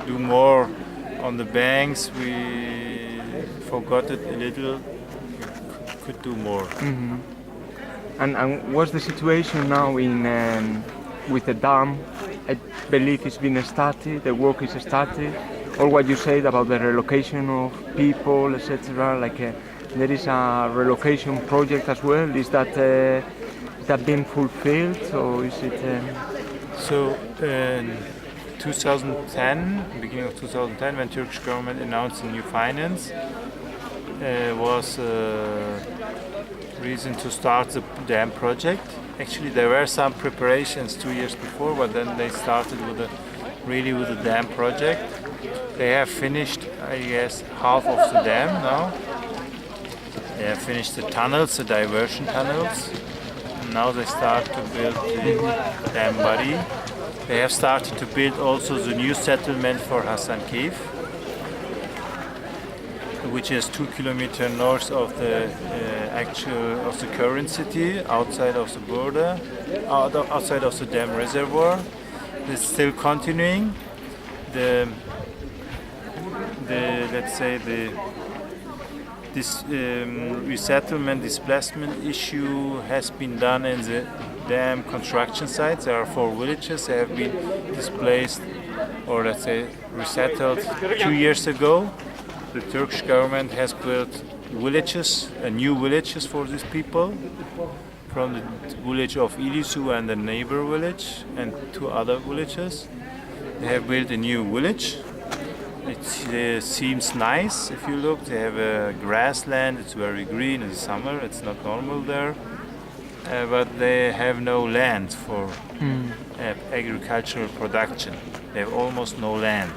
do more on the banks. We forgot it a little. We could do more. And what's the situation now in with the dam? I believe it's been started. The work is started. All what you said about the relocation of people, etc. Like there is a relocation project as well. Is that been fulfilled, or is it? So in 2010, beginning of 2010, when Turkish government announced the new finance, was reason to start the dam project. Actually, there were some preparations 2 years before, but then they started with the dam project. They have finished, I guess, half of the dam now. They have finished the tunnels, the diversion tunnels. And now they start to build the dam body. They have started to build also the new settlement for Hasankeyf, which is 2 kilometers north of the current city, outside of the border, outside of the dam reservoir. It's still continuing. This resettlement displacement issue has been done in the dam construction sites. There are 4 villages that have been displaced, or let's say resettled 2 years ago. The Turkish government has built villages, new villages for these people, from the village of Ilısu and the neighbor village and 2 other villages. They have built a new village. It seems nice if you look. They have a grassland. It's very green in the summer. It's not normal there, but they have no land for agricultural production. They have almost no land.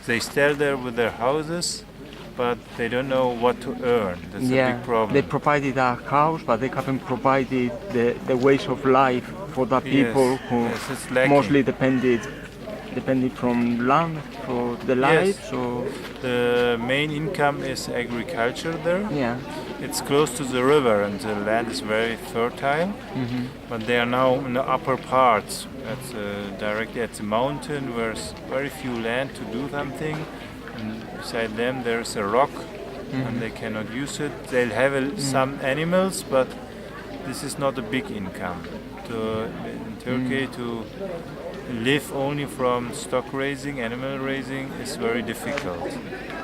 They stay there with their houses, but they don't know what to earn. That's a big problem. They provided a house, but they haven't provided the ways of life for the people who mostly depended from land for the life. So the main income is agriculture there. Yeah. It's close to the river and the land is very fertile. But they are now in the upper parts, directly at the mountain, where there's very few land to do something. And beside them there's a rock, and they cannot use it. They'll have some animals, but this is not a big income. In Turkey, to live only from stock raising, animal raising, is very difficult.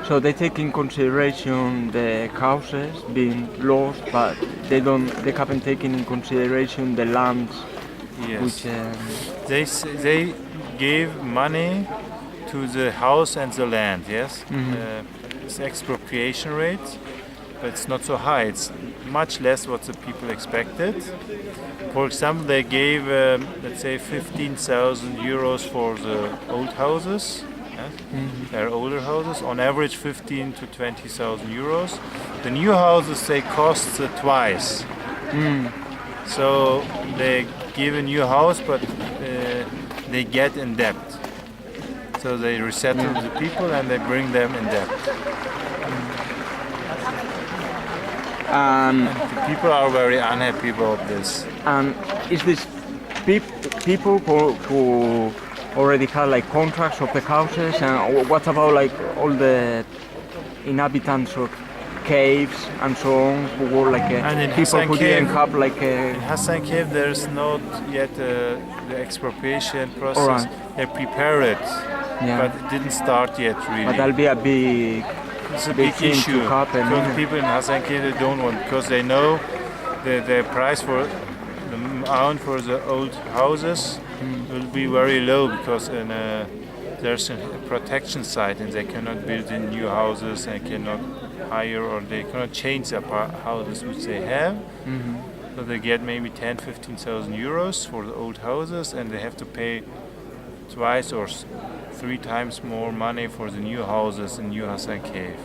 So they take in consideration the houses being lost, but they haven't taken in consideration the lands. Yes. Which they gave money to the house and the land. Yes. It's expropriation rate, but it's not so high. It's much less what the people expected. For example, they gave, let's say, 15,000 euros for the old houses. Yes? They're older houses, on average 15 to 20,000 euros. The new houses, they cost twice. So they give a new house, but they get in debt. So they resettle the people and they bring them in debt. And the people are very unhappy about this. And is this people who already have like contracts of the houses, and what about like all the inhabitants of caves and so on, who were like people who didn't have like in Hasankeyf there's not yet the expropriation process. Right. They prepare it, but it didn't start yet really. But that'll be a big issue to happen. Because people in Hasankeyf, they don't want, because they know the price for the amount for the old houses will be very low, because there's a protection site and they cannot build in new houses, and cannot hire, or they cannot change the houses which they have. So they get maybe 10,000-15,000 euros for the old houses, and they have to pay twice or 3 times more money for the new houses in New Hasankeyf.